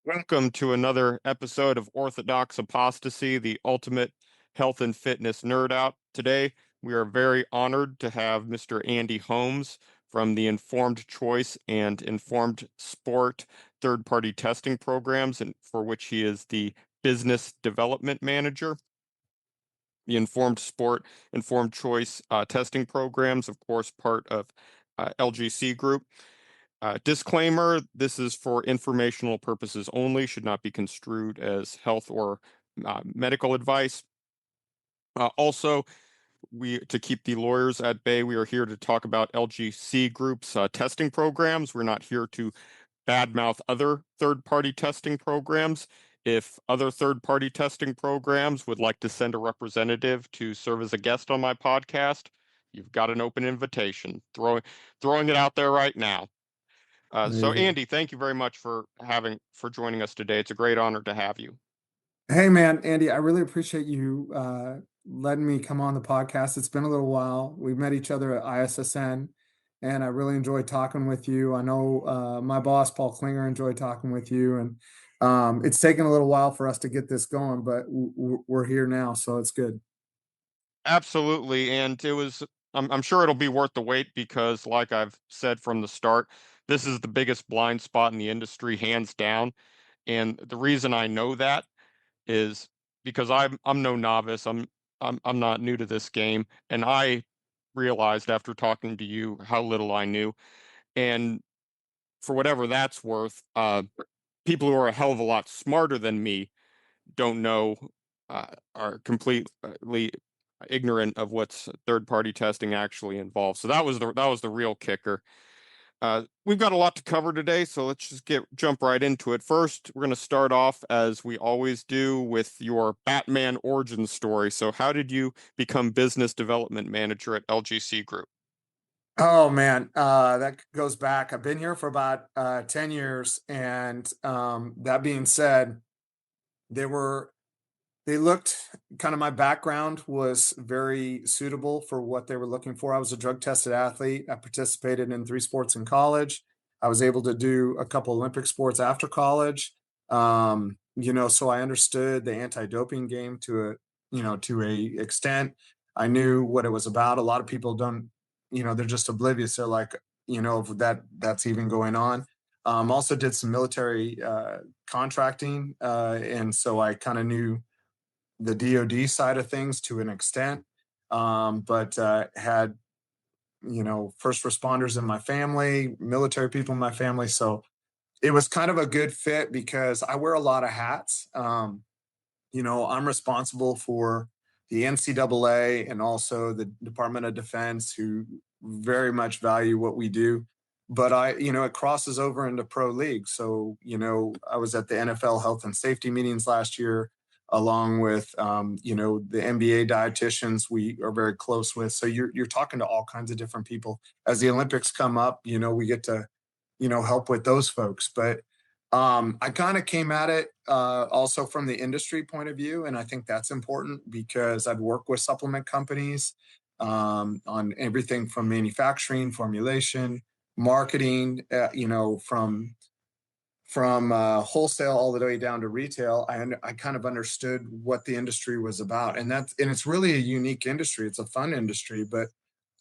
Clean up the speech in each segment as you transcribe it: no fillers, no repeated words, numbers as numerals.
Welcome to another episode of Orthodox Apostasy, the ultimate health and fitness nerd out. Today, we are very honored to have Mr. Andy Holmes from the Informed Choice and Informed Sport third-party testing programs, and for which he is the business development manager. The Informed Sport, Informed Choice testing programs, of course, part of LGC Group. Disclaimer, this is for informational purposes only, should not be construed as health or medical advice. Also, to keep the lawyers at bay, we are here to talk about LGC Group's testing programs. We're not here to badmouth other third-party testing programs. If other third-party testing programs would like to send a representative to serve as a guest on my podcast, you've got an open invitation. Throwing it out there right now. So Andy, thank you very much for joining us today. It's a great honor to have you. Hey man, Andy, I really appreciate you letting me come on the podcast. It's been a little while. We met each other at ISSN, and I really enjoyed talking with you. I know my boss, Paul Klinger, enjoyed talking with you, and it's taken a little while for us to get this going, but we're here now, so it's good. Absolutely, and I'm sure it'll be worth the wait because, like I've said from the start, this is the biggest blind spot in the industry, hands down. And the reason I know that is because I'm no novice. I'm not new to this game, and I realized after talking to you how little I knew. And for whatever that's worth, people who are a hell of a lot smarter than me don't know, are completely ignorant of what's third-party testing actually involves. So that was the real kicker. We've got a lot to cover today, so let's just jump right into it. First, we're going to start off, as we always do, with your Batman origin story. So how did you become business development manager at LGC Group? Oh man, that goes back. I've been here for about 10 years, and that being said, they were they looked kind of my background was very suitable for what they were looking for. I was a drug tested athlete. I participated in 3 sports in college. I was able to do a couple Olympic sports after college. So I understood the anti-doping game to a extent. I knew what it was about. A lot of people don't, they're just oblivious. They're like, that's even going on. Also did some military contracting, and so I kind of knew the DoD side of things to an extent, but had first responders in my family, military people in my family, so it was kind of a good fit because I wear a lot of hats. I'm responsible for the NCAA and also the Department of Defense, who very much value what we do. But it crosses over into pro league. So, I was at the NFL health and safety meetings last year, along with, the NBA dietitians we are very close with. So you're talking to all kinds of different people. As the Olympics come up, we get to, help with those folks. But I kind of came at it also from the industry point of view. And I think that's important because I've worked with supplement companies on everything from manufacturing, formulation, marketing, from wholesale all the way down to retail. I kind of understood what the industry was about. And it's really a unique industry. It's a fun industry, but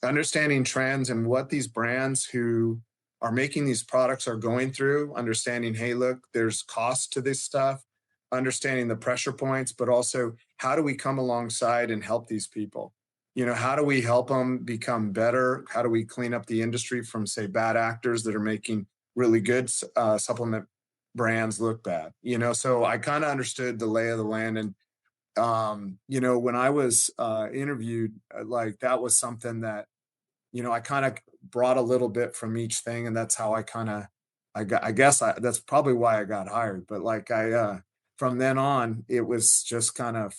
understanding trends and what these brands who are making these products are going through, understanding, hey, look, there's cost to this stuff, understanding the pressure points, but also how do we come alongside and help these people? How do we help them become better? How do we clean up the industry from, say, bad actors that are making really good supplement brands look bad? So I kind of understood the lay of the land. And, when I was interviewed, like that was something that, I kind of brought a little bit from each thing. And that's how that's probably why I got hired. But from then on, it was just kind of,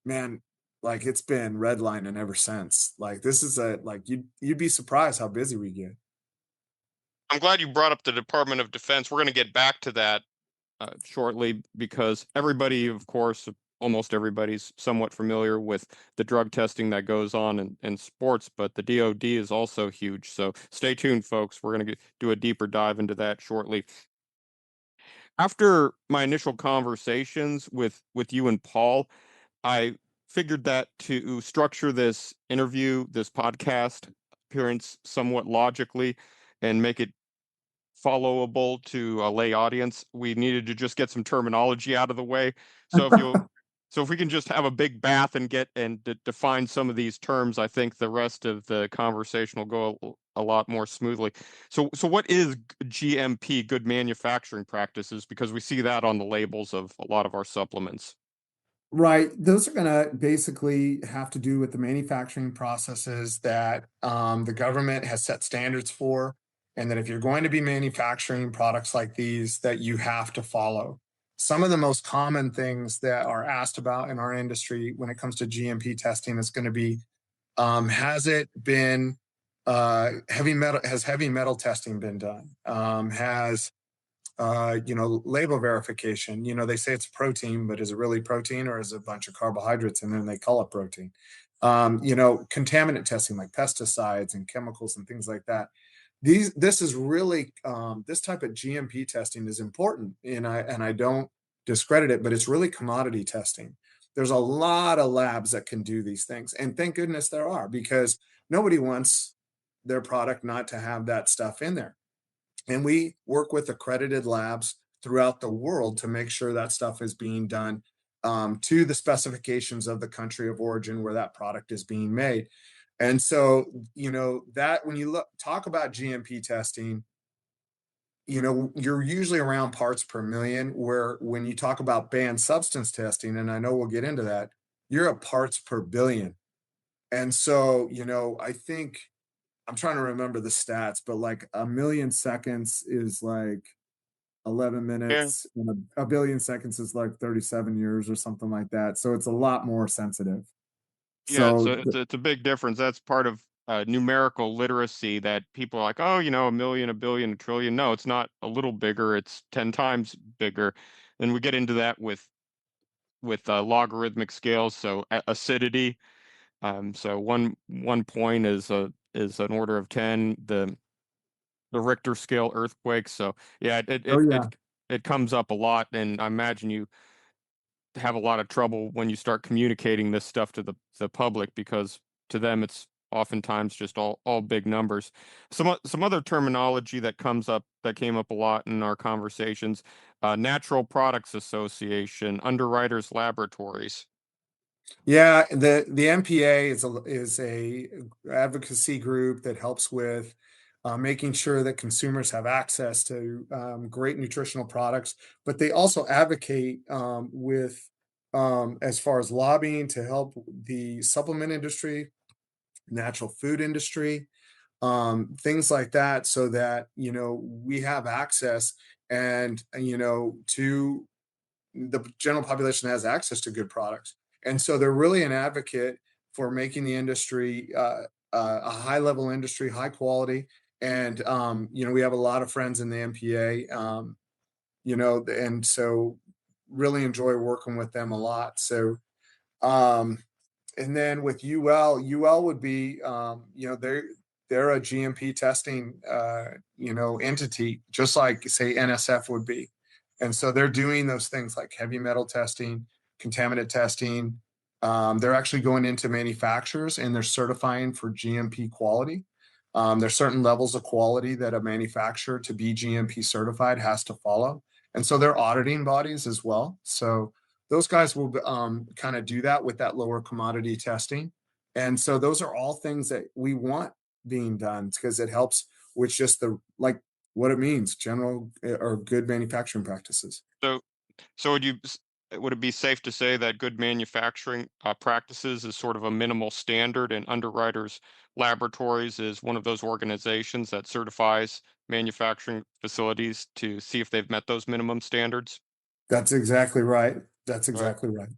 man, like it's been redlining ever since. Like this is you'd be surprised how busy we get. I'm glad you brought up the Department of Defense. We're going to get back to that shortly because everybody, of course, almost everybody's somewhat familiar with the drug testing that goes on in sports, but the DoD is also huge. So stay tuned, folks. We're going to do a deeper dive into that shortly. After my initial conversations with you and Paul, I figured that to structure this interview, this podcast appearance somewhat logically and make it followable to a lay audience, we needed to just get some terminology out of the way. So if we can just have a big bath and get and define some of these terms, I think the rest of the conversation will go a lot more smoothly. So what is GMP, good manufacturing practices? Because we see that on the labels of a lot of our supplements. Right. Those are going to basically have to do with the manufacturing processes that the government has set standards for, and that if you're going to be manufacturing products like these, that you have to follow. Some of the most common things that are asked about in our industry when it comes to GMP testing is going to be, has it been heavy metal? Has heavy metal testing been done? Has label verification. They say it's protein, but is it really protein or is it a bunch of carbohydrates and then they call it protein? Contaminant testing like pesticides and chemicals and things like that. This is really this type of GMP testing is important, and I don't discredit it, but it's really commodity testing. There's a lot of labs that can do these things, and thank goodness there are because nobody wants their product not to have that stuff in there. And we work with accredited labs throughout the world to make sure that stuff is being done to the specifications of the country of origin where that product is being made. And so, that when you talk about GMP testing, you're usually around parts per million, where when you talk about banned substance testing, and I know we'll get into that, you're at parts per billion. And so, I think I'm trying to remember the stats, but like a million seconds is like 11 Yeah. minutes, and a billion seconds is like 37 years or something like that. So it's a lot more sensitive. Yeah, it's So, a it's a, it's a big difference. That's part of numerical literacy that people are like, oh, a million, a billion, a trillion. No, it's not a little bigger. It's 10 times bigger. And we get into that with logarithmic scales. So acidity. So one point is an order of 10. The Richter scale earthquake. So yeah, oh yeah. it comes up a lot, and I imagine you have a lot of trouble when you start communicating this stuff to the public because to them it's oftentimes just all big numbers. Some other terminology that came up a lot in our conversations: Natural Products Association, Underwriters Laboratories. Yeah, the MPA is a advocacy group that helps with making sure that consumers have access to great nutritional products, but they also advocate with as far as lobbying to help the supplement industry, natural food industry, things like that, so that we have access and to the general population has access to good products. And so they're really an advocate for making the industry a high level industry, high quality. And, we have a lot of friends in the MPA, and so really enjoy working with them a lot. So, um, and then with UL would be, they're a GMP testing, entity, just like say NSF would be. And so they're doing those things like heavy metal testing, contaminant testing. They're actually going into manufacturers and they're certifying for GMP quality. There's certain levels of quality that a manufacturer to be GMP certified has to follow. And so they're auditing bodies as well. So those guys will kind of do that with that lower commodity testing. And so those are all things that we want being done because it helps with just the like what it means, general or good manufacturing practices. So so would it be safe to say that good manufacturing practices is sort of a minimal standard, and Underwriters Laboratories is one of those organizations that certifies manufacturing facilities to see if they've met those minimum standards? That's exactly right. That's Right. exactly right.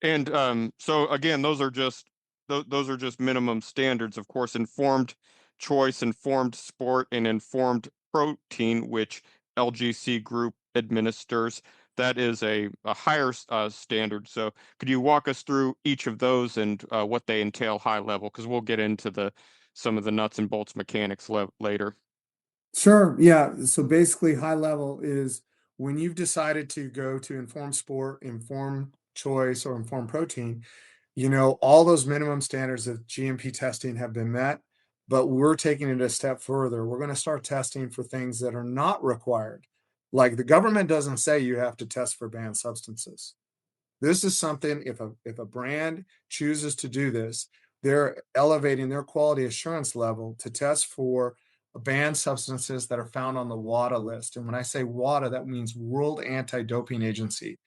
And so again, those are just minimum standards. Of course, informed choice, informed sport, and informed protein, which LGC Group administers. that is a higher standard. So could you walk us through each of those and what they entail high level? Because we'll get into the some of the nuts and bolts mechanics later. Sure. Yeah. So basically, high level is when you've decided to go to informed sport, informed choice, or informed protein, all those minimum standards of GMP testing have been met, but we're taking it a step further. We're going to start testing for things that are not required. Like the government doesn't say you have to test for banned substances. This is something if a brand chooses to do this, they're elevating their quality assurance level to test for banned substances that are found on the WADA list. And when I say WADA, that means World Anti-Doping Agency.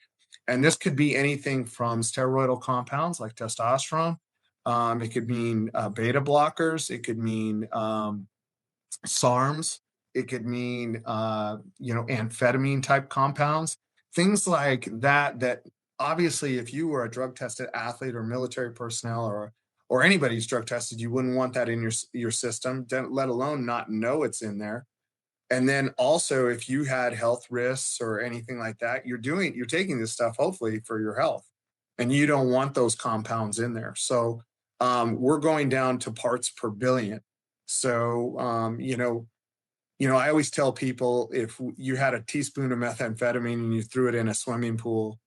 And this could be anything from steroidal compounds like testosterone. It could mean beta blockers. It could mean SARMs. It could mean, amphetamine type compounds, things like that. That obviously, if you were a drug tested athlete or military personnel or anybody's drug tested, you wouldn't want that in your system, let alone not know it's in there. And then also, if you had health risks or anything like that, you're taking this stuff hopefully for your health, and you don't want those compounds in there. So we're going down to parts per billion. So I always tell people if you had a teaspoon of methamphetamine and you threw it in a swimming pool,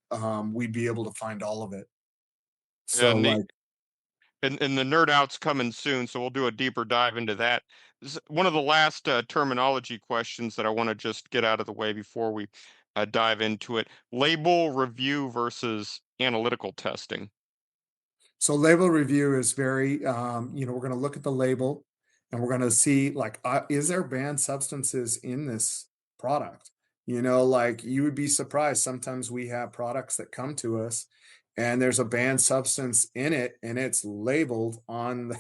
we'd be able to find all of it. Yeah, So neat. like, And the nerd out's coming soon, so we'll do a deeper dive into that. One of the last terminology questions that I want to just get out of the way before we dive into it. Label review versus analytical testing. so label review is very, we're going to look at the label and we're going to see like, is there banned substances in this product? Like you would be surprised. Sometimes we have products that come to us and there's a banned substance in it and it's labeled on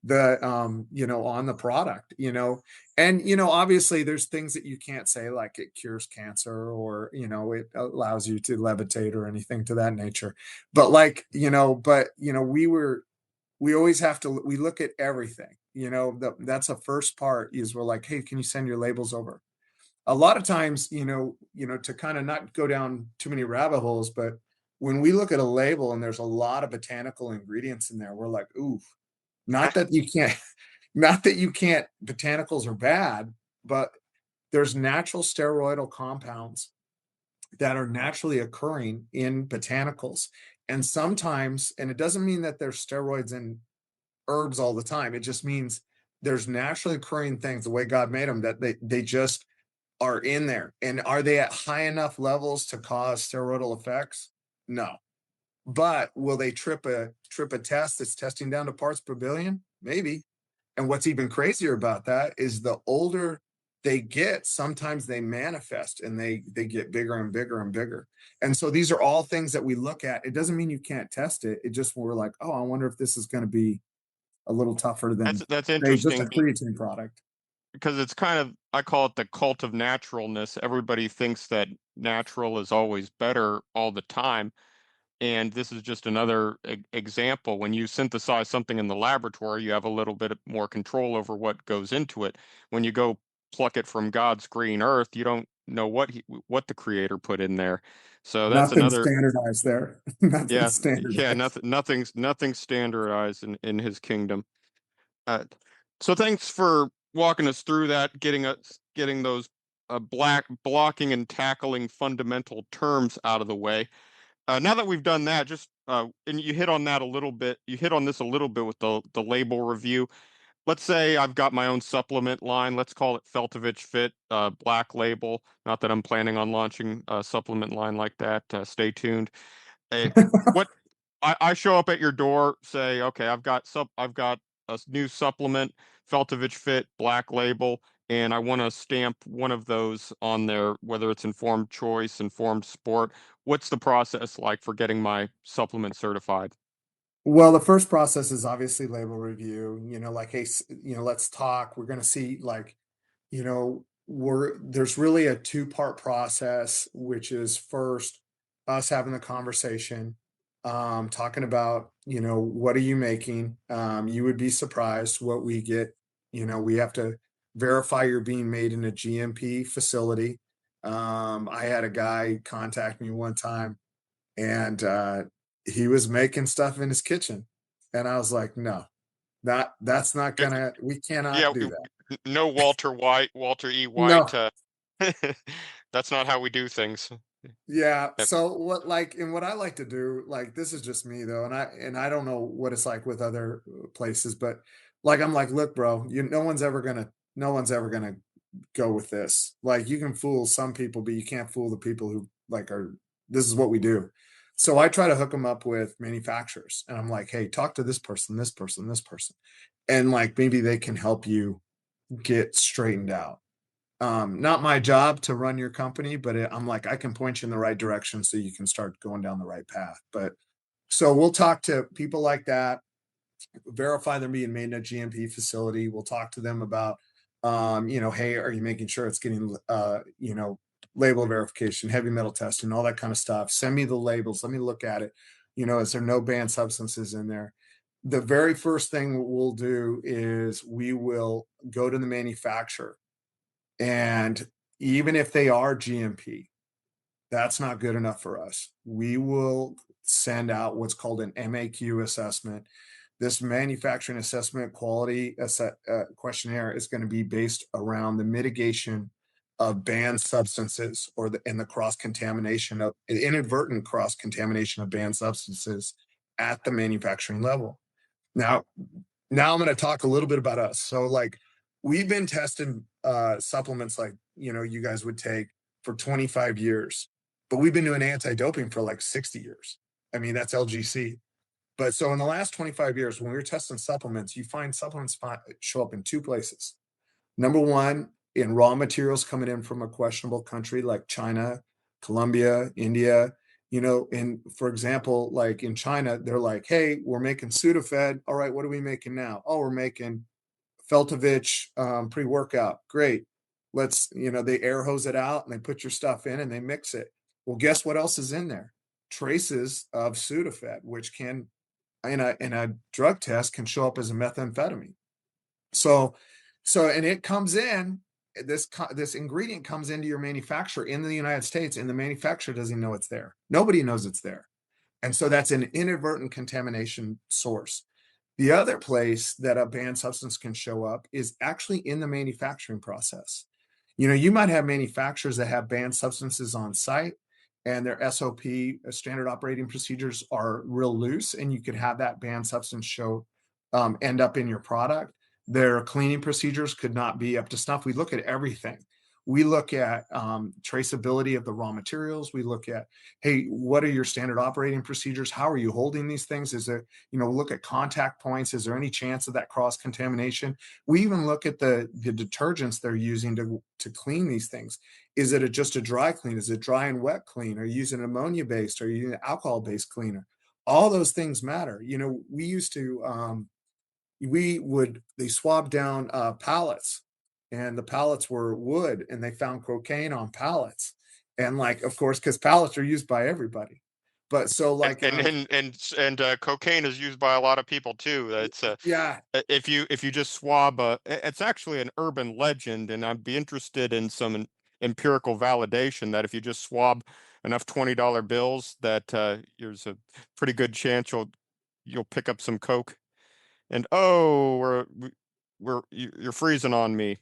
on the product, and obviously there's things that you can't say like it cures cancer or it allows you to levitate or anything to that nature. But like, we always have to we look at everything. That's a first part is we're like, hey, can you send your labels over? A lot of times, to kind of not go down too many rabbit holes, but when we look at a label and there's a lot of botanical ingredients in there, we're like, ooh, not that you can't not that you can't botanicals are bad, but there's natural steroidal compounds that are naturally occurring in botanicals. And sometimes, and it doesn't mean that there's steroids in herbs all the time. It just means there's naturally occurring things the way God made them that they just are in there. And are they at high enough levels to cause steroidal effects? No. But will they trip a test that's testing down to parts per billion? Maybe. And what's even crazier about that is the older they get, sometimes they manifest and they get bigger and bigger and bigger. And so these are all things that we look at. It doesn't mean you can't test it. It just we're like, oh, I wonder if this is going to be a little tougher That's than that's say just a interesting creatine product. because it's kind of I call it the cult of naturalness. Everybody thinks that natural is always better all the time. And this is just another example. When you synthesize something in the laboratory, you have a little bit more control over what goes into it. When you go pluck it from God's green earth, you don't know what the creator put in there. So that's Nothing another, standardized there. Nothing yeah, standardized. nothing's standardized in his kingdom. Uh, so thanks for walking us through that, getting those black blocking and tackling fundamental terms out of the way. Now that we've done that, just and you hit on that a little bit. You hit on this a little bit with the label review. Let's say I've got my own supplement line. Let's call it Feltovich Fit, Black Label. Not that I'm planning on launching a supplement line like that. Stay tuned. Hey, what I show up at your door, say, okay, I've got new supplement, Feltovich Fit, Black Label, and I want to stamp one of those on there, whether it's informed choice, informed sport. What's the process like for getting my supplement certified? Well, the first process is obviously label review, like, hey, let's talk. We're going to see, like, there's really a two-part process, which is first us having the conversation, talking about, what are you making? You would be surprised what we get. We have to verify you're being made in a GMP facility. I had a guy contact me one time, and he was making stuff in his kitchen, and I was like, "No, that's not Uh, gonna. We cannot Yeah, do that." no Walter White, Walter E. White. No. That's not how we do things. Yeah, Uh, so what like and what I like to do, like this is just me though, and I don't know what it's like with other places, but like I'm like, look, bro, no one's ever gonna go with this. Like you can fool some people, but you can't fool the people who like are this is what we do. So I try to hook them up with manufacturers and I'm like, hey, talk to this person, this person, this person. And like maybe they can help you get straightened out. Not my job to run your company, but I'm like, I can point you in the right direction so you can start going down the right path. But so we'll talk to people like that, verify they're being made in a GMP facility. We'll talk to them about, hey, are you making sure it's getting, label verification, heavy metal testing, all that kind of stuff. Send me the labels. Let me look at it. Is there no banned substances in there? The very first thing we'll do is we will go to the manufacturer and even if they are GMP, that's not good enough for us. We will send out what's called an MAQ assessment. This manufacturing assessment questionnaire is going to be based around the mitigation of banned substances or the cross contamination of inadvertent cross contamination of banned substances at the manufacturing level. Now, now I'm going to talk a little bit about us. So, like, we've been testing supplements like you guys would take for 25 years, but we've been doing anti-doping for like 60 years. I mean, that's LGC. But so in the last 25 years, when we were testing supplements, you find supplements show up in two places. Number one, in raw materials coming in from a questionable country like China, Colombia, India. And for example, like in China, they're like, hey, we're making Sudafed. All right, what are we making now? Oh, we're making Feltovich pre-workout. Great. They air hose it out and they put your stuff in and they mix it. Well, guess what else is in there? Traces of Sudafed, which can in a drug test can show up as a methamphetamine. So, and it comes in. This ingredient comes into your manufacturer in the United States, and the manufacturer doesn't even know it's there. Nobody knows it's there, and so that's an inadvertent contamination source. The other place that a banned substance can show up is actually in the manufacturing process. You might have manufacturers that have banned substances on site and their SOP, standard operating procedures, are real loose, and you could have that banned substance end up in your product. Their cleaning procedures could not be up to snuff. We look at everything. We look at traceability of the raw materials. We look at, hey, what are your standard operating procedures? How are you holding these things? Is there, look at contact points. Is there any chance of that cross contamination? We even look at the detergents they're using to clean these things. Is it just a dry clean? Is it dry and wet clean? Are you using ammonia based? Are you using alcohol based cleaner? All those things matter. We used to they swabbed down pallets, and the pallets were wood, and they found cocaine on pallets, and like of course because pallets are used by everybody, but so and like and and and cocaine is used by a lot of people too. It's yeah. if you just swab it's actually an urban legend, and I'd be interested in some empirical validation that if you just swab enough $20 bills, that there's a pretty good chance you'll pick up some coke. And oh, you're freezing on me.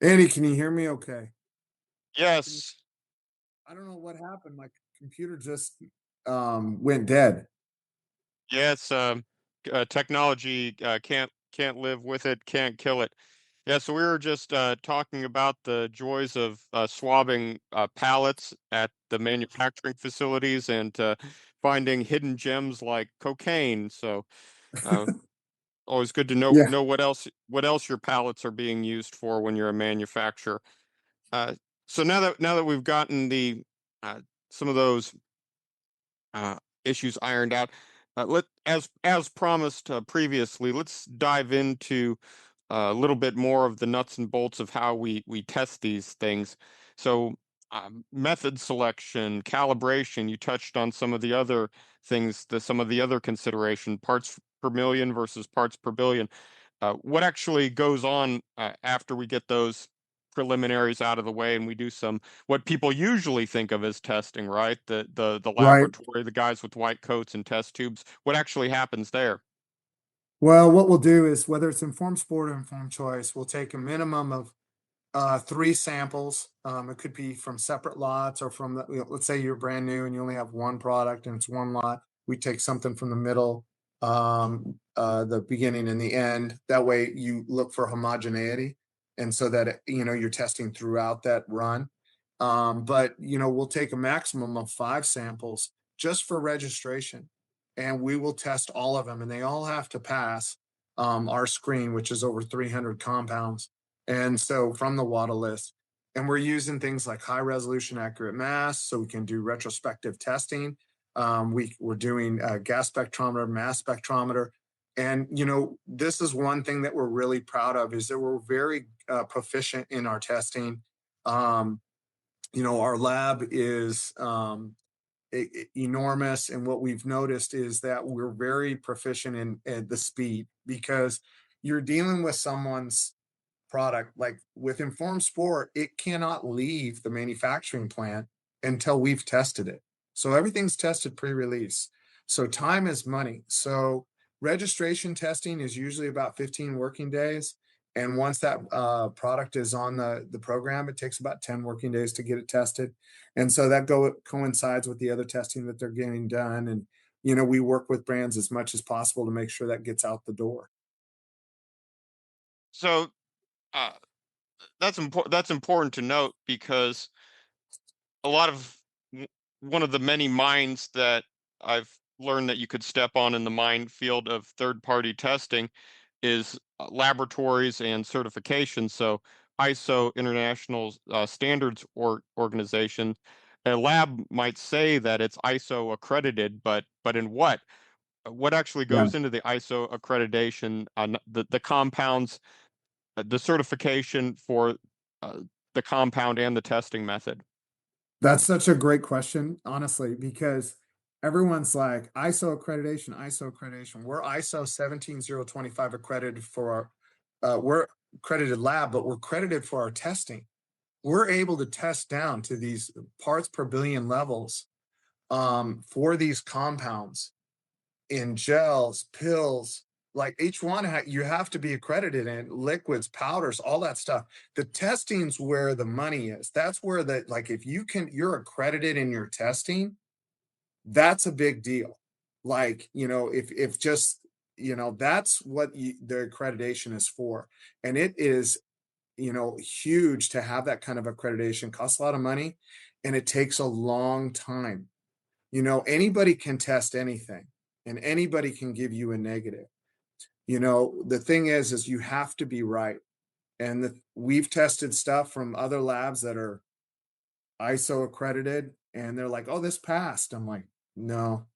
Andy, can you hear me okay? Can you, Yes, I don't know what happened. My computer just went dead. yes. Technology can't live with it, can't kill it. Yeah, so we were just talking about the joys of swabbing pallets at the manufacturing facilities and finding hidden gems like cocaine. So uh, always good to Yeah. know what else your pallets are being used for when you're a manufacturer. Uh, so now that we've gotten the uh, some of those uh, issues ironed out. Let as promised previously, let's dive into a little bit more of the nuts and bolts of how we test these things. So, method selection, calibration. You touched on some of the other things, some of the other consideration, parts per million versus parts per billion. What actually goes on after we get those preliminaries out of the way and we do some what people usually think of as testing, right? The Right. laboratory, the guys with white coats and test tubes. What actually happens there? Well, what we'll do is whether it's informed sport or informed choice, we'll take a minimum of three samples. It could be from separate lots or from let's say you're brand new and you only have one product and it's one lot. We take something from the middle, the beginning and the end. That way you look for homogeneity. And so that, you're testing throughout that run. But, we'll take a maximum of five samples just for registration. And we will test all of them and they all have to pass our screen, which is over 300 compounds and so from the WADA list, and we're using things like high resolution accurate mass, so we can do retrospective testing. We're doing gas spectrometer, mass spectrometer, and this is one thing that we're really proud of is that we're very proficient in our testing. Um, our lab is enormous, and what we've noticed is that we're very proficient in the speed because you're dealing with someone's product. Like with informed sport, it cannot leave the manufacturing plant until we've tested it. So everything's tested pre-release. So time is money. So registration testing is usually about 15 working days. And once that product is on the program, it takes about 10 working days to get it tested. And so that coincides with the other testing that they're getting done. And, we work with brands as much as possible to make sure that gets out the door. So uh, that's important. That's important to note because a lot of one of the many mines that I've learned that you could step on in the minefield of third-party testing is laboratories and certification. So ISO International Standards Organization, a lab might say that it's ISO accredited, but in what? What actually Yeah. goes into the ISO accreditation? The compounds, the certification for uh, the compound and the testing method. That's such a great question, honestly, because everyone's like ISO accreditation, ISO accreditation. We're ISO 17025 accredited for we're accredited lab, but we're credited for our testing. We're able to test down to these parts per billion levels for these compounds in gels, pills, like each one you have to be accredited in liquids, powders, all that stuff. The testing's where the money is. That's where like if you're accredited in your testing, that's a big deal. Like, if just, that's what the accreditation is for. And it is, huge to have that kind of accreditation. Costs a lot of money and it takes a long time. Anybody can test anything and anybody can give you a negative. The thing is you have to be right. And we've tested stuff from other labs that are ISO accredited and they're like, "Oh, this passed." I'm like, "No."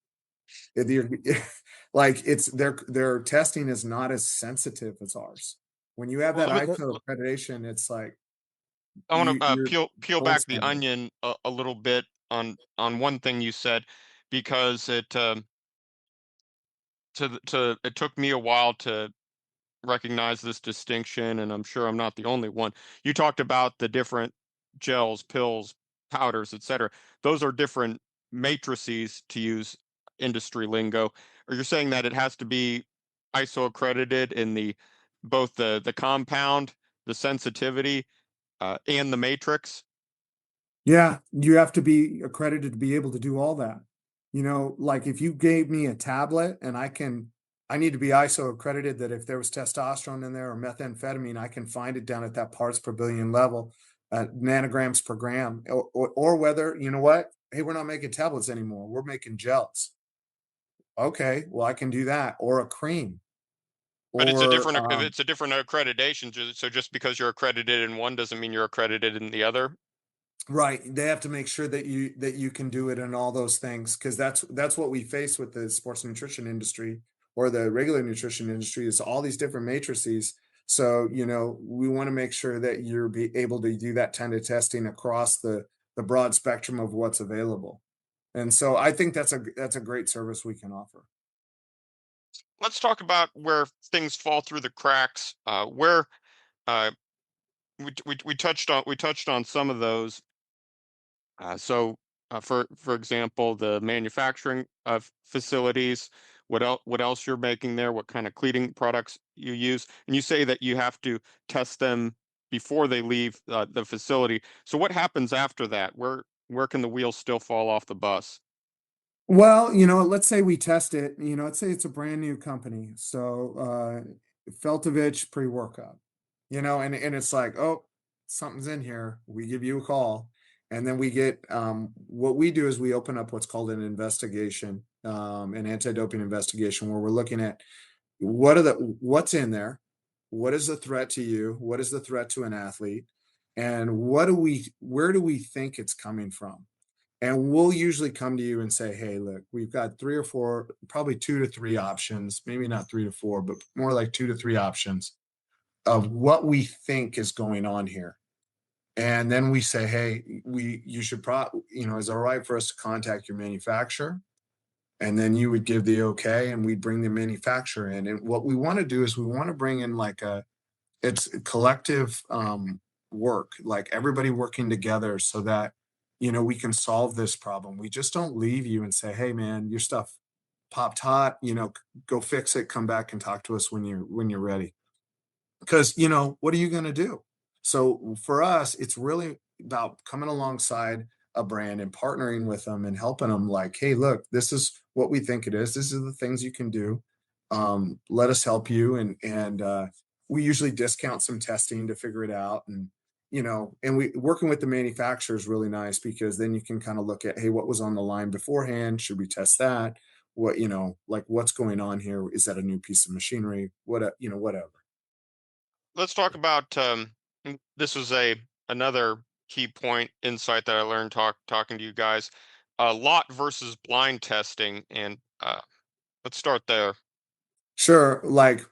Like it's their testing is not as sensitive as ours. When you have Well, that ISO accreditation, it's like I want to you're peel gold back the standard. onion a little bit on one thing you said because it took me a while to recognize this distinction, and I'm sure I'm not the only one. You talked about the different gels, pills, powders, etc. Those are different matrices to use industry lingo. Or you're saying that it has to be ISO accredited in the both the compound, the sensitivity, and the matrix. Yeah, you have to be accredited to be able to do all that. Like if you gave me a tablet and I need to be ISO accredited that if there was testosterone in there or methamphetamine, I can find it down at that parts per billion level, nanograms per gram, or whether, you know what? Hey, we're not making tablets anymore. We're making gels. Okay, well, I can do that, or a cream, But it's a or different accreditation. So just because you're accredited in one doesn't mean you're accredited in the other. right. They have to make sure that you can do it and all those things, because that's what we face with the sports nutrition industry or the regular nutrition industry is all these different matrices. So, we want to make sure that you're be able to do that kind of testing across the broad spectrum of what's available. And so I think that's a great service we can offer. Let's talk about where things fall through the cracks. Where uh, we touched on some of those. For example, the manufacturing of facilities, what else you're making there, what kind of cleaning products you use, and you say that you have to test them before they leave the facility. So what happens after that? Where can the wheels still fall off the bus? Well, let's say we test it, let's say it's a brand new company. So, Feltovich pre-workout, and it's like, oh, something's in here. We give you a call. And then we get, what we do is we open up what's called an investigation, an anti-doping investigation, where we're looking at what's in there, what is the threat to you, what is the threat to an athlete, and where do we think it's coming from? And we'll usually come to you and say, hey, look, we've got three or four, probably two to three options, maybe not three to four, but more like two to three options of what we think is going on here. And then we say, hey, you should is it all right for us to contact your manufacturer? And then you would give the okay, and we'd bring the manufacturer in. And what we want to do is we want to bring in like it's collective work, like everybody working together so that we can solve this problem. We just don't leave you and say, hey man, your stuff popped hot, go fix it, come back and talk to us when you're ready, because what are you going to do? So for us, it's really about coming alongside a brand and partnering with them and helping them, like, hey, look, this is what we think it is, this is the things you can do, let us help you. And we usually discount some testing to figure it out. And we working with the manufacturer is really nice, because then you can kind of look at, hey, what was on the line beforehand, should we test that, what, like what's going on here, is that a new piece of machinery, whatever. Let's talk about this was a another key point insight that I learned talking to you guys. Lot versus blind testing, and let's start there. Sure, like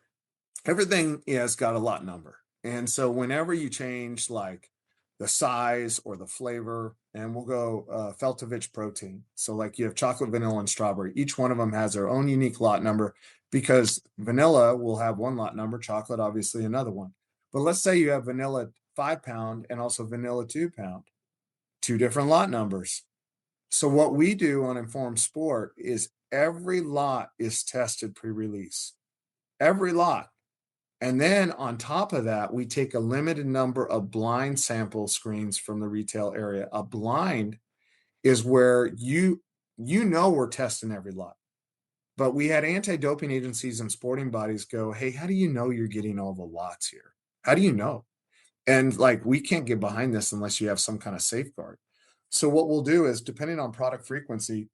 everything has got a lot number. And so whenever you change like the size or the flavor, and we'll go Feltovich protein. So like you have chocolate, vanilla, and strawberry. Each one of them has their own unique lot number, because vanilla will have one lot number, chocolate obviously another one. But let's say you have vanilla 5 pound and also vanilla 2 pound, two different lot numbers. So what we do on Informed Sport is every lot is tested pre-release. Every lot. And then on top of that, we take a limited number of blind sample screens from the retail area. A blind is where we're testing every lot. But we had anti-doping agencies and sporting bodies go, hey, how do you know you're getting all the lots here? How do you know? And like, we can't get behind this unless you have some kind of safeguard. So what we'll do is, depending on product frequency,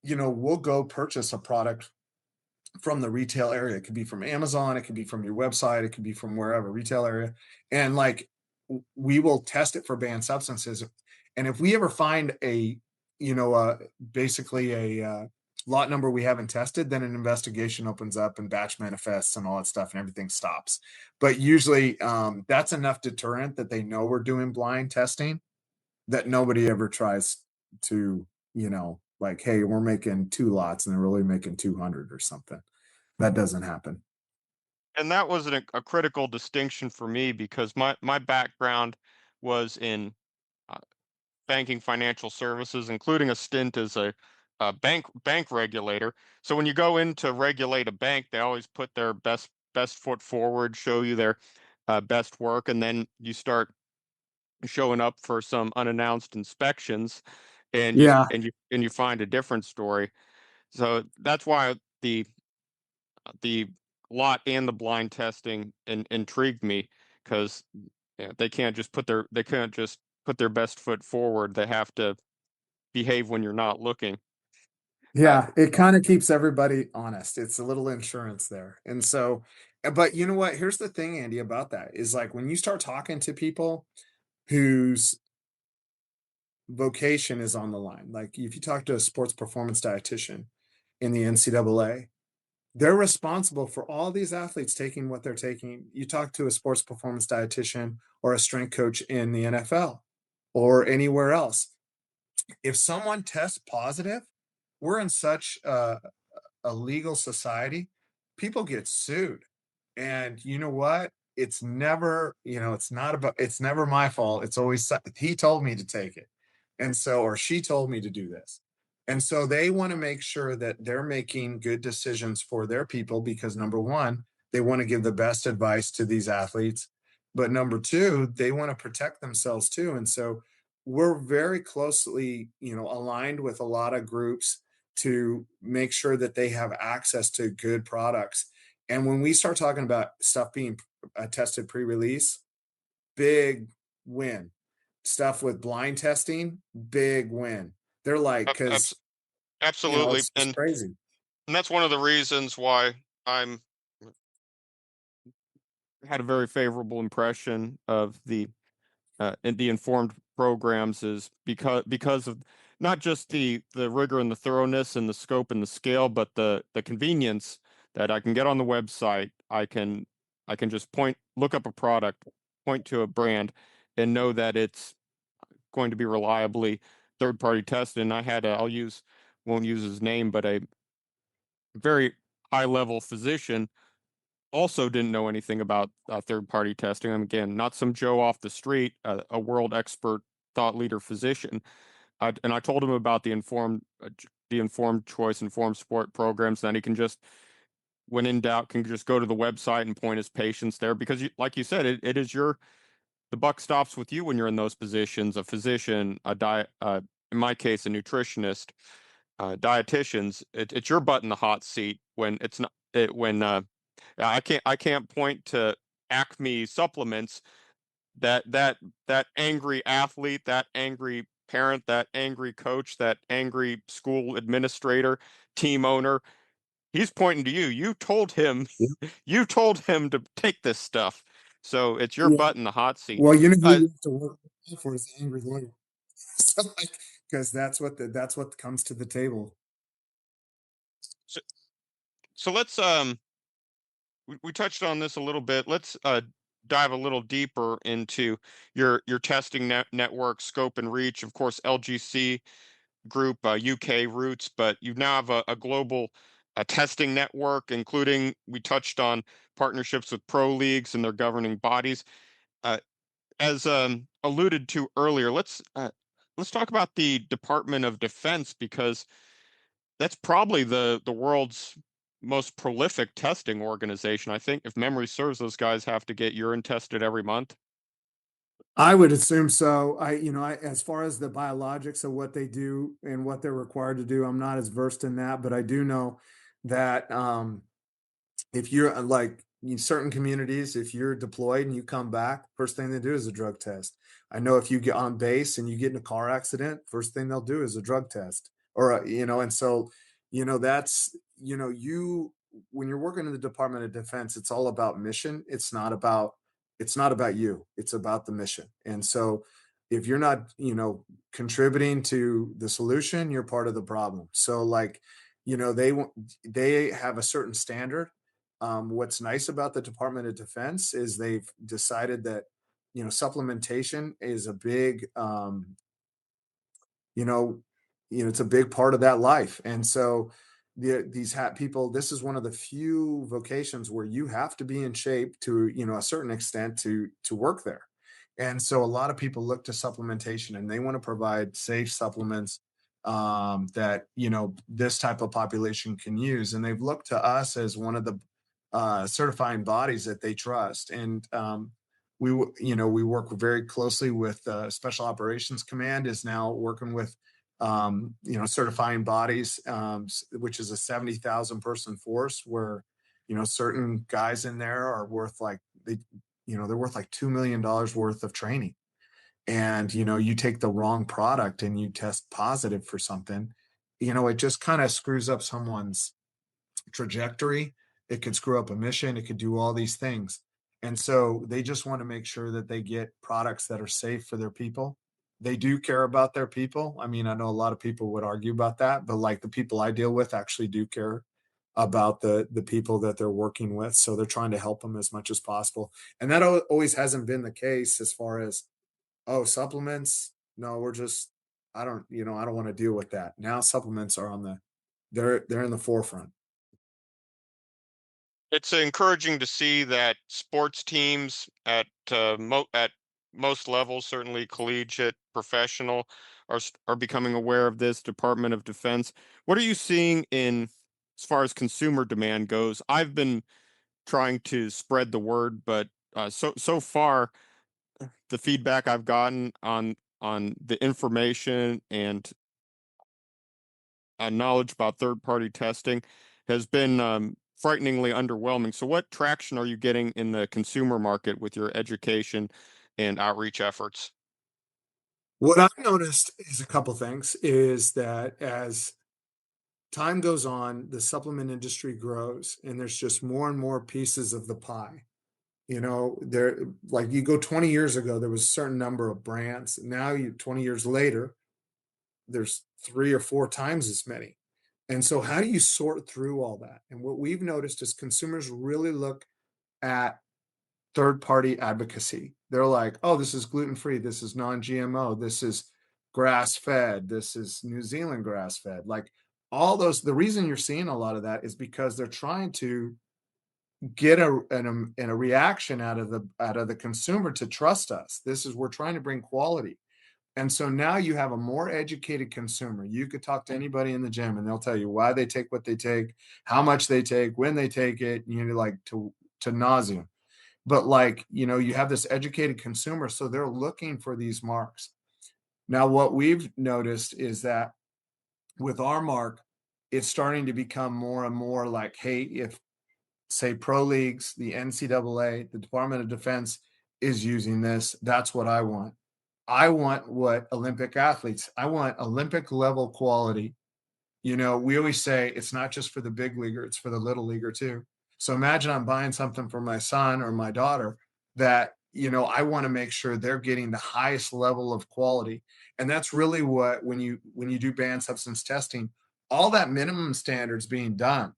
we'll go purchase a product from the retail area. It could be from Amazon, it could be from your website, it could be from wherever retail area. And like, we will test it for banned substances. And if we ever find basically a lot number we haven't tested, then an investigation opens up and batch manifests and all that stuff, and everything stops. But usually, that's enough deterrent that they know we're doing blind testing, that nobody ever tries to, like, hey, we're making two lots and they're really making 200 or something. That doesn't happen. And that was a critical distinction for me because my background was in uh, banking, financial services, including a stint as a bank regulator. So when you go in to regulate a bank, they always put their best foot forward, show you their best work, and then you start showing up for some unannounced inspections, and Yeah. you find a different story. So that's why the lot and the blind testing intrigued me, because they can't just put their best foot forward. They have to behave when you're not looking. Uh, Yeah, it kinda keeps everybody honest. It's a little insurance there, and so but you know what? Here's the thing, Andy, about that, is, like, when you start talking to people whose vocation is on the line, like, if you talk to a sports performance dietitian in the NCAA, they're responsible for all these athletes taking what they're taking. You talk to a sports performance dietitian or a strength coach in the NFL or anywhere else. If someone tests positive, we're in such a legal society, people get sued. And you know what? It's never, it's not about, it's never my fault. It's always, he told me to take it. And so, or she told me to do this. And so they want to make sure that they're making good decisions for their people because number one, they want to give the best advice to these athletes. But number two, they want to protect themselves too. And so we're very closely, aligned with a lot of groups to make sure that they have access to good products. And when we start talking about stuff being tested pre-release, big win. Stuff with blind testing, big win. They're like, ab- because abs- Absolutely, it's just crazy. and that's one of the reasons why I'm had a very favorable impression of the informed programs, is because of not just the rigor and the thoroughness and the scope and the scale, but the convenience that I can get on the website. I can just look up a product, point to a brand, and know that it's going to be reliably third party tested. And I'll use won't use his name, but a very high level physician also didn't know anything about third party testing. Again, not some Joe off the street, a world expert thought leader physician. And I told him about the informed choice, informed sport programs. Then he can just, when in doubt, can just go to the website and point his patients there, because, like you said, it is the buck stops with you when you're in those positions. A physician, in my case, a nutritionist, dietitians. It's your butt in the hot seat when it's not it when I can't point to Acme supplements. That angry athlete, that angry parent, that angry coach, that angry school administrator, team owner, he's pointing to you. Yeah. You told him to take this stuff. So it's your Yeah. butt in the hot seat. Well, you know who Uh, you have to work for is the angry lawyer. So, like, because that's what comes to the table. so, so we touched on this a little bit. Let's dive a little deeper into your testing network scope and reach. Of course, LGC Group, UK roots, but you now have a global testing network, including, we touched on partnerships with pro leagues and their governing bodies. Uh, as alluded to earlier, let's talk about the Department of Defense, because that's probably the world's most prolific testing organization. I think, if memory serves, those guys have to get urine tested every month. I would assume so. As far as the biologics of what they do and what they're required to do, I'm not as versed in that, but I do know that if you're like in certain communities, if you're deployed and you come back, first thing they do is a drug test. I know if you get on base and you get in a car accident, first thing they'll do is a drug test. And so, that's, you when you're working in the Department of Defense, it's all about mission. It's not about you. It's about the mission. And so if you're not, contributing to the solution, you're part of the problem. So like, they have a certain standard. What's nice about the Department of Defense is they've decided that supplementation is a big you know it's a big part of that life. And so these people, this is one of the few vocations where you have to be in shape to a certain extent to work there. And so a lot of people look to supplementation and they want to provide safe supplements that this type of population can use, and they've looked to us as one of the certifying bodies that they trust. And we work very closely with Special Operations Command is now working with certifying bodies, which is a 70,000 person force where certain guys in there are worth like they're worth like $2 million worth of training. And you take the wrong product and you test positive for something, it just kind of screws up someone's trajectory. It could screw up a mission. It could do all these things. And so they just want to make sure that they get products that are safe for their people. They do care about their people. I mean, I know a lot of people would argue about that, but like the people I deal with actually do care about the people that they're working with. So they're trying to help them as much as possible. And that always hasn't been the case as far as, oh, supplements. No, we're just I don't want to deal with that. Now supplements are on the they're in the forefront. It's encouraging to see that sports teams at most levels, certainly collegiate, professional, are becoming aware of this. Department of Defense. What are you seeing in as far as consumer demand goes? I've been trying to spread the word, but so far the feedback I've gotten on the information and knowledge about third-party testing has been frighteningly underwhelming. So, what traction are you getting in the consumer market with your education and outreach efforts? What I've noticed is a couple things is that as time goes on, the supplement industry grows and there's just more and more pieces of the pie. There like you go 20 years ago, there was a certain number of brands. Now 20 years later, there's three or four times as many. And so how do you sort through all that? And what we've noticed is consumers really look at third party advocacy. They're like, oh, this is gluten free. This is non GMO. This is grass fed. This is New Zealand grass fed. Like all those, the reason you're seeing a lot of that is because they're trying to get a reaction out of the consumer to trust us. This is we're trying to bring quality. And so now you have a more educated consumer. You could talk to anybody in the gym and they'll tell you why they take what they take, how much they take, when they take it, like to nausea. But like, you have this educated consumer, so they're looking for these marks. Now, what we've noticed is that with our mark, it's starting to become more and more like, hey, if say pro leagues, the NCAA, the Department of Defense is using this, that's what I want. I want what Olympic athletes, I want Olympic level quality. We always say it's not just for the big leaguer, it's for the little leaguer too. So imagine I'm buying something for my son or my daughter that, I want to make sure they're getting the highest level of quality. And that's really what when you do banned substance testing, all that minimum standards being done.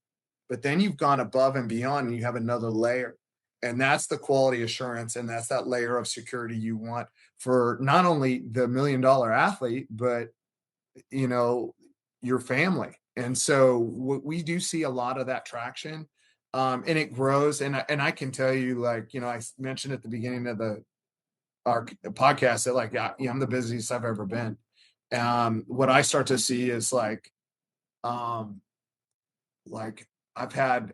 But then you've gone above and beyond and you have another layer. And that's the quality assurance and that's that layer of security you want for not only the $1 million athlete, but you know, your family. And so we do see a lot of that traction, and it grows. And I can tell you, like I mentioned at the beginning of the our podcast that like I'm the busiest I've ever been. What I start to see is um, like I've had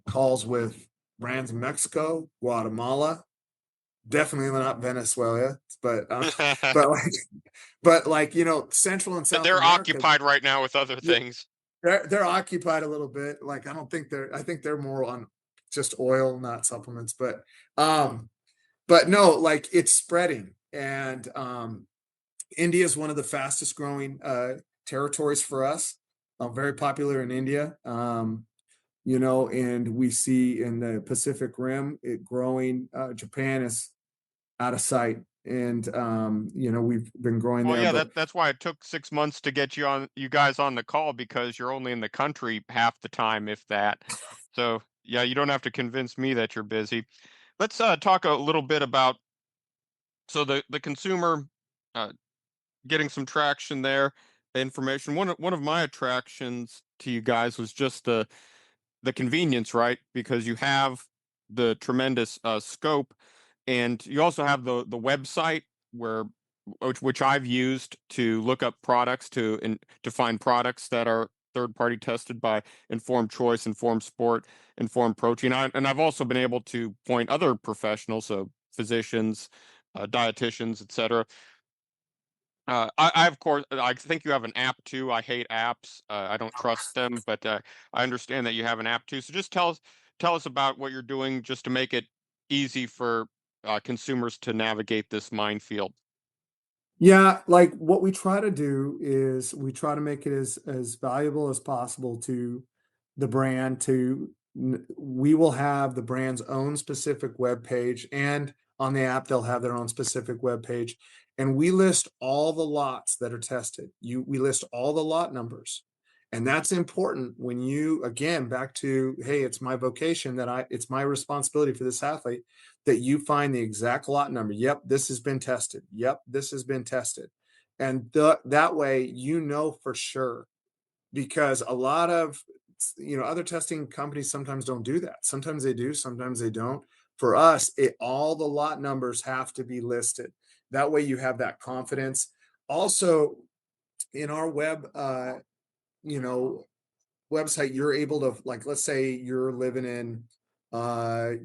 calls with brands in Mexico, Guatemala, definitely not Venezuela, but but like Central and South They're America. occupied right now with other Yeah, things. they're occupied a little bit. Like I think they're more on just oil, not supplements. But no, like it's spreading. And India is one of the fastest growing territories for us. Very popular in India. And we see in the Pacific Rim it growing. Japan is out of sight. And we've been growing Well, there, yeah, but that's why it took 6 months to get you guys on the call because you're only in the country half the time, if that. So yeah, you don't have to convince me that you're busy. Let's talk a little bit about the consumer uh, getting some traction there. Information. One of my attractions to you guys was just the convenience, right? Because you have the tremendous scope, and you also have the website where which I've used to look up products to find products that are third party tested by Informed Choice, Informed Sport, Informed Protein. And I've also been able to point other professionals, so physicians, dietitians, etc. I of course, I think you have an app too. I hate apps. I don't trust them, but I understand that you have an app too. So just tell us about what you're doing just to make it easy for consumers to navigate this minefield. Yeah, like what we try to do is we try to make it as valuable as possible to the brand we will have the brand's own specific web page, and on the app they'll have their own specific web page, and we list all the lots that are tested. We list all the lot numbers. And that's important when you, again, back to, hey, it's my vocation it's my responsibility for this athlete that you find the exact lot number. Yep, this has been tested. Yep, this has been tested. And that way, you know for sure, because a lot of other testing companies sometimes don't do that. Sometimes they do, sometimes they don't. For us, all the lot numbers have to be listed. That way, you have that confidence. Also, in our you know, website, you're able to, like, let's say you're living in I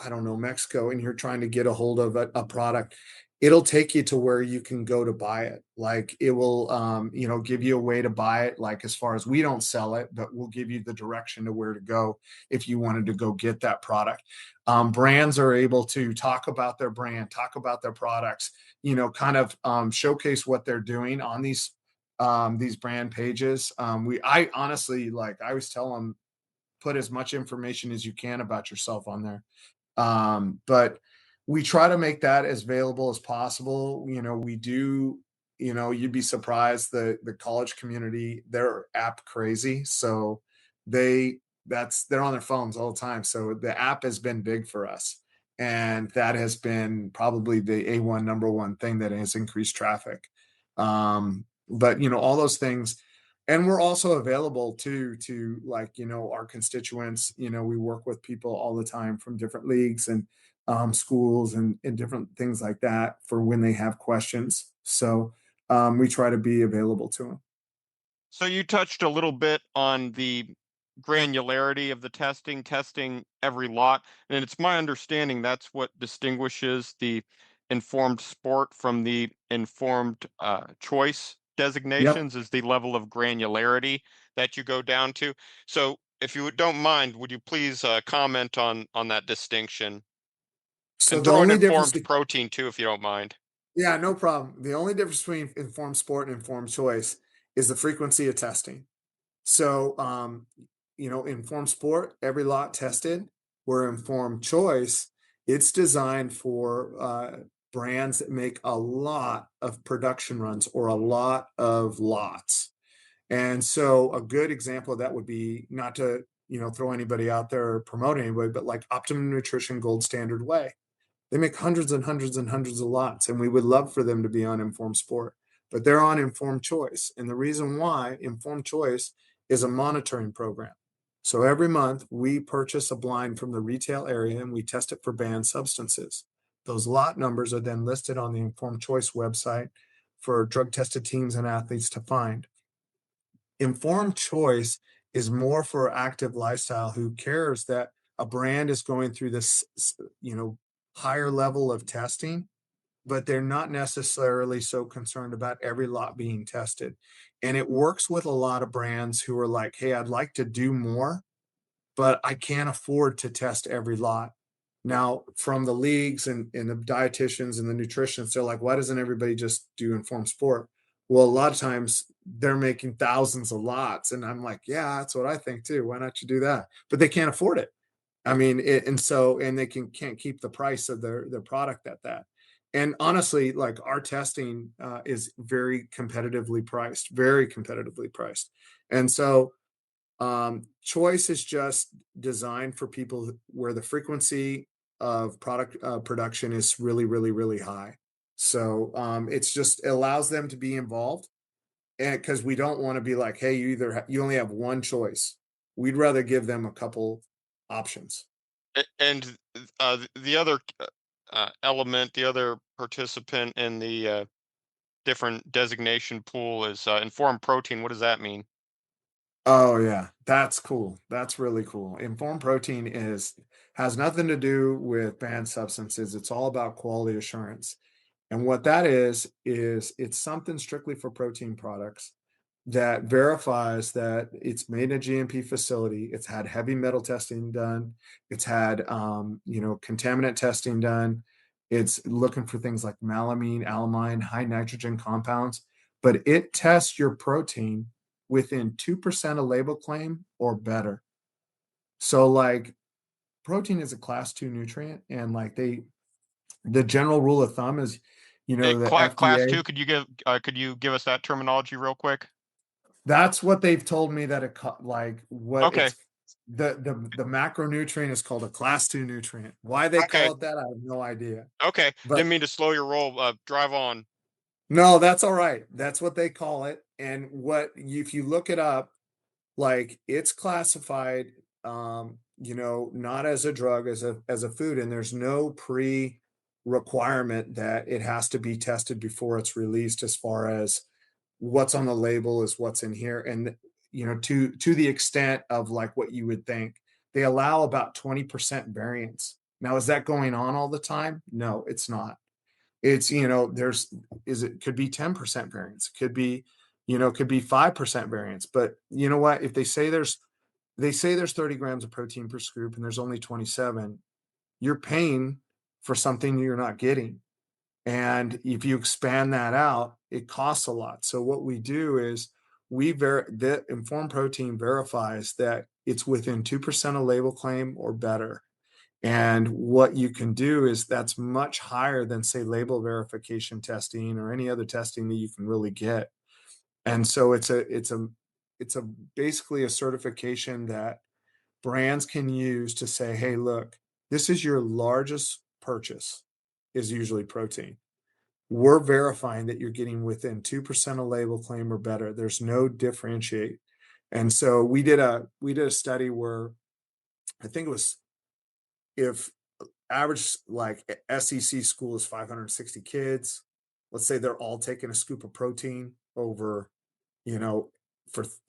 don't know, Mexico, and you're trying to get a hold of a product. It'll take you to where you can go to buy it. Like, it will give you a way to buy it, like, as far as we don't sell it, but we'll give you the direction to where to go if you wanted to go get that product. Brands are able to talk about their brand, talk about their products, kind of showcase what they're doing on these brand pages. I honestly, like, I always tell them, put as much information as you can about yourself on there. But we try to make that as available as possible. We do, you'd be surprised, the college community, they're app crazy. So they're on their phones all the time. So the app has been big for us. And that has been probably the A1 number one thing that has increased traffic. But all those things. And we're also available to, like, our constituents. We work with people all the time from different leagues and schools and different things like that for when they have questions. So we try to be available to them. So you touched a little bit on the granularity of the testing every lot, and it's my understanding that's what distinguishes the informed sport from the informed choice Yep. designations is the level of granularity that you go down to. So if you don't mind, would you please comment on that distinction So and the throw in only difference, informed protein too, if you don't mind? yeah, no problem. The only difference between informed sport and informed choice is the frequency of testing. So, informed sport, every lot tested, where informed choice, it's designed for brands that make a lot of production runs or a lot of lots. And so, a good example of that would be, not to, throw anybody out there or promote anybody, but like Optimum Nutrition Gold Standard Whey. They make hundreds and hundreds and hundreds of lots, and we would love for them to be on Informed Sport, but they're on Informed Choice. And the reason why Informed Choice is a monitoring program. So every month we purchase a blind from the retail area and we test it for banned substances. Those lot numbers are then listed on the Informed Choice website for drug tested teams and athletes to find. Informed choice is more for active lifestyle who cares that a brand is going through this, higher level of testing, but they're not necessarily so concerned about every lot being tested. And it works with a lot of brands who are like, hey, I'd like to do more, but I can't afford to test every lot. Now, from the leagues and the dietitians and the nutritionists, they're like, why doesn't everybody just do informed sport? Well, a lot of times they're making thousands of lots. And I'm like, yeah, that's what I think too. Why not you do that? But they can't afford it. I mean, and they can't keep the price of their product at that. And honestly, like, our testing is very competitively priced. And so choice is just designed for people where the frequency of product production is really, really, really high. So it allows them to be involved, and because we don't want to be like, hey, you only have one choice. We'd rather give them a couple options. And the other element, the other participant in the different designation pool is informed protein. What does that mean? Oh yeah, that's cool. That's really cool. Informed protein is Has nothing to do with banned substances. It's all about quality assurance. And what that is it's something strictly for protein products that verifies that it's made in a GMP facility. It's had heavy metal testing done. It's had, contaminant testing done. It's looking for things like melamine, alamine, high nitrogen compounds, but it tests your protein within 2% of label claim or better. So, like, protein is a class 2 nutrient, and like the general rule of thumb is, the Class FDA, two, could you give us that terminology real quick? that's what they've told me that what Okay. it's the macronutrient is called a class 2 nutrient. Why they Okay. call it that, I have no idea. Okay. But Didn't mean to slow your roll. Drive on. no, that's all right. That's what they call it. And if you look it up, like, it's classified, not as a drug, as a food, and there's no requirement that it has to be tested before it's released, as far as what's on the label is what's in here. And to the extent of like what you would think, they allow about 20% variance. Now, is that going on all the time? No, it's not. It's, there's is it could be 10% variance, could be 5% variance. But you know what? If they say there's 30 grams of protein per scoop and there's only 27, you're paying for something you're not getting. And if you expand that out, it costs a lot. So what we do is the informed protein verifies that it's within 2% of label claim or better. And what you can do is that's much higher than, say, label verification testing or any other testing that you can really get. And so it's a basically a certification that brands can use to say, hey, look, this is your largest purchase, is usually protein. We're verifying that you're getting within 2% of label claim or better. There's no differentiate. And so we did a study where I think it was, if average, like, SEC school is 560 kids, let's say they're all taking a scoop of protein over, you know,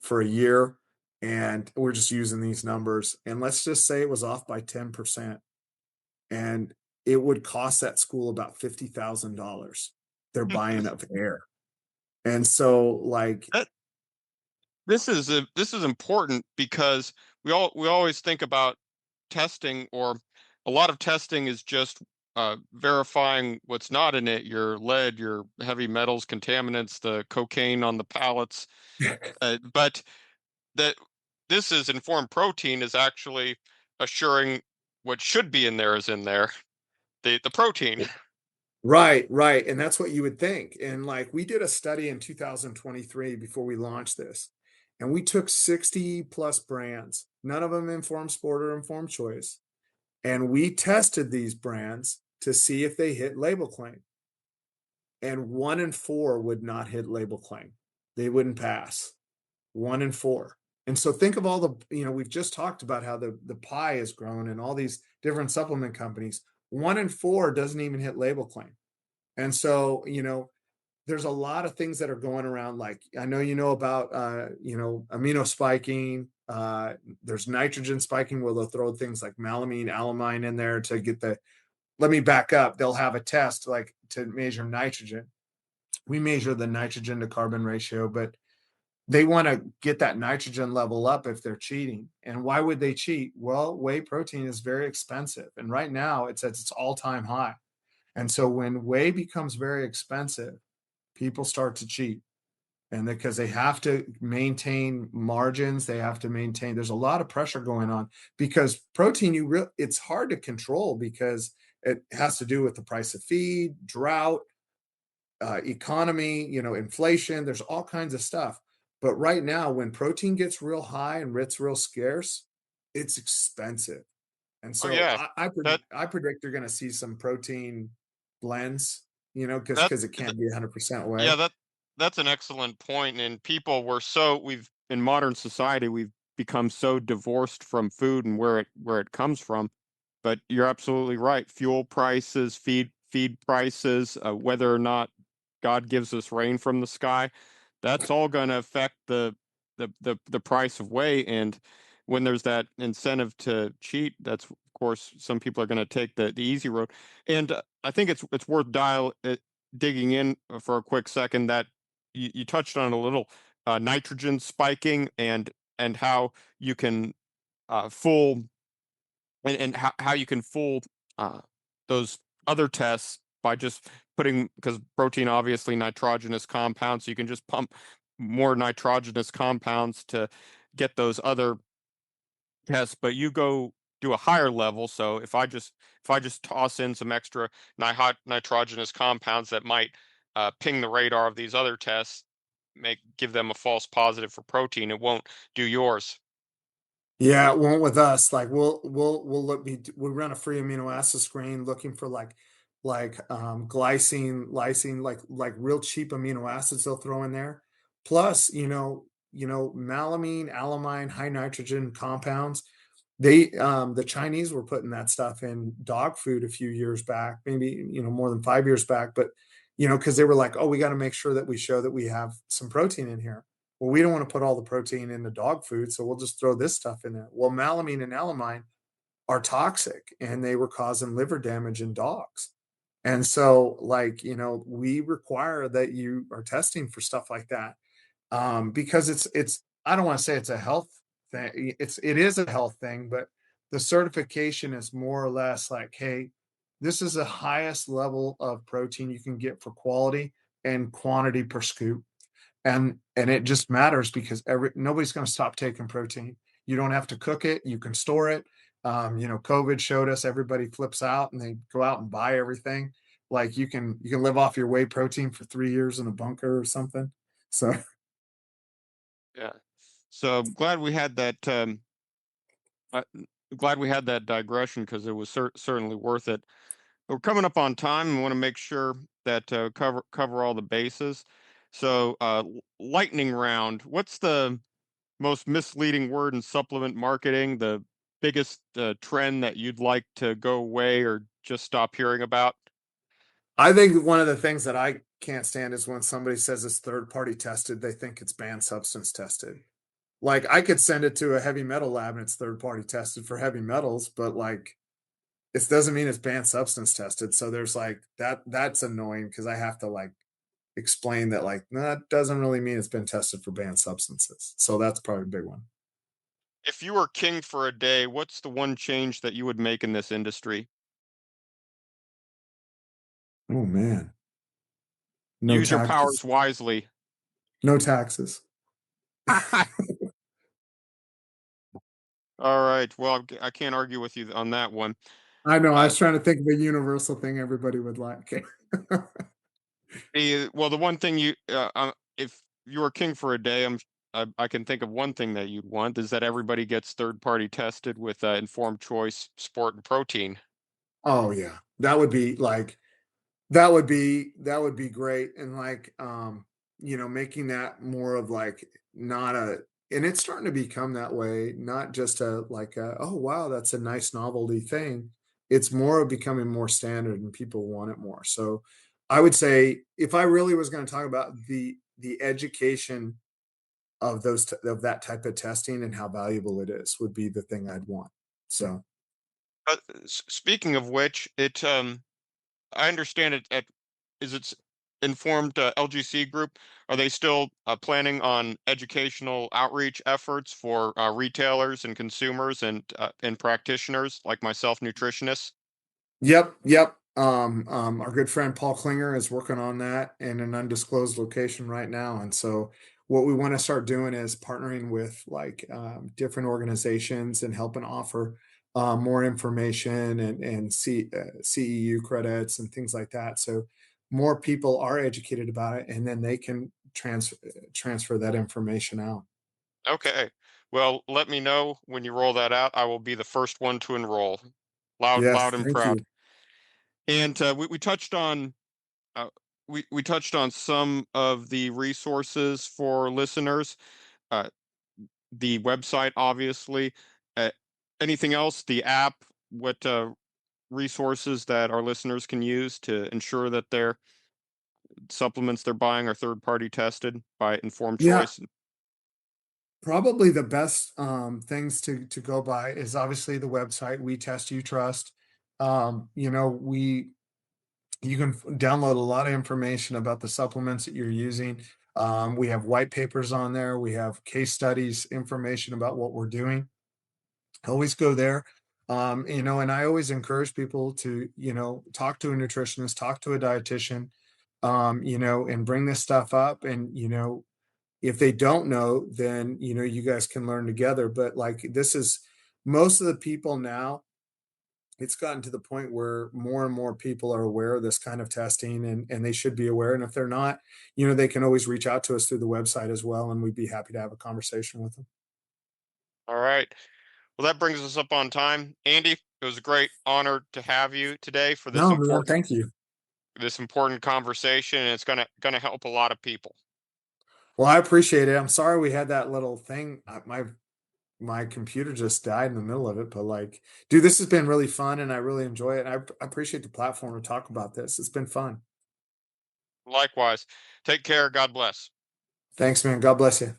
for a year, and we're just using these numbers, and let's just say it was off by 10%, and it would cost that school about $50,000. They're buying of air. And so, like, That this is important because we always think about testing, or a lot of testing is just verifying what's not in it, your lead, your heavy metals, contaminants, the cocaine on the pallets. But that this is informed protein is actually assuring what should be in there is in there, the protein. right, right, and that's what you would think. And, like, we did a study in 2023 before we launched this, and we took 60 plus brands, none of them informed sport or informed choice, and we tested these brands to see if they hit label claim. And 1 in 4 would not hit label claim. They wouldn't pass. 1 in 4. And so think of all we've just talked about how the pie has grown and all these different supplement companies. 1 in 4 doesn't even hit label claim. And so, there's a lot of things that are going around. Like, I know about amino spiking. There's nitrogen spiking, where they'll throw things like melamine, alamine in there to get the. Let me back up. They'll have a test like to measure nitrogen. We measure the nitrogen to carbon ratio, but they want to get that nitrogen level up if they're cheating. And why would they cheat? Well, whey protein is very expensive. And right now it's at its all-time high. And so when whey becomes very expensive, people start to cheat. And because they have to maintain margins, they have to maintain, there's a lot of pressure going on, because protein, it's hard to control because it has to do with the price of feed, drought, economy, inflation. There's all kinds of stuff. But right now, when protein gets real high and it's real scarce, it's expensive. And Oh so yeah, that I predict you're going to see some protein blends, that because it can't be 100% yeah, whey. that's an excellent point. And people were so we've in modern society we've become so divorced from food and where it comes from. But you're absolutely right. Fuel prices, feed prices, whether or not God gives us rain from the sky, that's all going to affect the price of whey. And when there's that incentive to cheat, that's of course some people are going to take the easy road. And I think it's worth digging in for a quick second that you touched on a little nitrogen spiking and how you can fool and how you can fool uh, those other tests by just putting, because protein obviously nitrogenous compounds, so you can just pump more nitrogenous compounds to get those other tests. But you go do a higher level, so if I just toss in some extra nitrogenous compounds that might ping the radar of these other tests, give them a false positive for protein, it won't do yours. Yeah, it won't with us. Like we'll look we run a free amino acid screen looking for glycine, lysine, like real cheap amino acids they'll throw in there. Plus, malamine, alamine, high nitrogen compounds. The Chinese were putting that stuff in dog food a few years back, maybe, more than 5 years back, but because they were like, oh, we got to make sure that we show that we have some protein in here. Well, we don't want to put all the protein in the dog food, so we'll just throw this stuff in there. Well, malamine and alamine are toxic and they were causing liver damage in dogs. And so, we require that you are testing for stuff like that, because it's I don't want to say it's a health thing. It is a health thing, but the certification is more or less like, hey, this is the highest level of protein you can get for quality and quantity per scoop. And it just matters because nobody's going to stop taking protein. You don't have to cook it, you can store it. COVID showed us everybody flips out and they go out and buy everything. Like you can live off your whey protein for 3 years in a bunker or something. So Yeah. So glad we had that. Uh, Glad we had that digression because it was certainly worth it. We're coming up on time and want to make sure that cover all the bases. So, lightning round. What's the most misleading word in supplement marketing? The biggest trend that you'd like to go away or just stop hearing about? I think one of the things that I can't stand is when somebody says it's third party tested, they think it's banned substance tested. Like I could send it to a heavy metal lab and it's third party tested for heavy metals, but like it doesn't mean it's banned substance tested. So there's like that's annoying because I have to like explain that like, no, that doesn't really mean it's been tested for banned substances. So that's probably a big one. If you were king for a day, what's the one change that you would make in this industry? Oh man. No Use your taxes. powers wisely. No taxes. All right. Well, I can't argue with you on that one. I know. I Uh, was trying to think of a universal thing everybody would like. the one thing if you were king for a day, I can think of one thing that you'd want is that everybody gets third party tested with informed choice, sport, and protein. Oh yeah. That would be great, and making that more of like not a and it's starting to become that way, not just oh wow, that's a nice novelty thing. It's more of becoming more standard and people want it more. So I would say if I really was going to talk about the education of of that type of testing and how valuable it is would be the thing I'd want. So Speaking of which, I understand it's informed LGC Group. Are they still planning on educational outreach efforts for retailers and consumers and practitioners like myself, nutritionists? yep, yep. Our good friend Paul Klinger is working on that in an undisclosed location right now. And so, what we want to start doing is partnering with different organizations and helping offer more information and CEU credits and things like that. So, more people are educated about it, and then they can transfer that information out. Okay. Well, let me know when you roll that out. I will be the first one to enroll. Yes, Loud and thank proud. you. And we touched on uh, we touched on some of the resources for listeners. Uh, the website, obviously. Uh, Anything else? The app? What resources that our listeners can use to ensure that their supplements they're buying are third party tested by informed Yeah, choice? Probably the best, things to go by is obviously the website, We Test You Trust. You know, you can download a lot of information about the supplements that you're using. We have white papers on there. We have case studies, information about what we're doing. Always go there. You know, and I always encourage people to, you know, talk to a nutritionist, talk to a dietitian, you know, and bring this stuff up. And, you know, if they don't know, then, you know, you guys can learn together. But like, this is most of the people now, it's gotten to the point where more and more people are aware of this kind of testing, and they should be aware. And if they're not, you know, they can always reach out to us through the website as well. And we'd be happy to have a conversation with them. All right. Well, that brings us up on time. Andy, it was a great honor to have you today for No, man, thank you. this important conversation, and it's gonna help a lot of people. Well, I appreciate it. I'm sorry we had that little thing. My computer just died in the middle of it, but like, dude, this has been really fun, and I really enjoy it. And I appreciate the platform to talk about this. It's been fun. Likewise. Take care. God bless. Thanks, man. God bless you.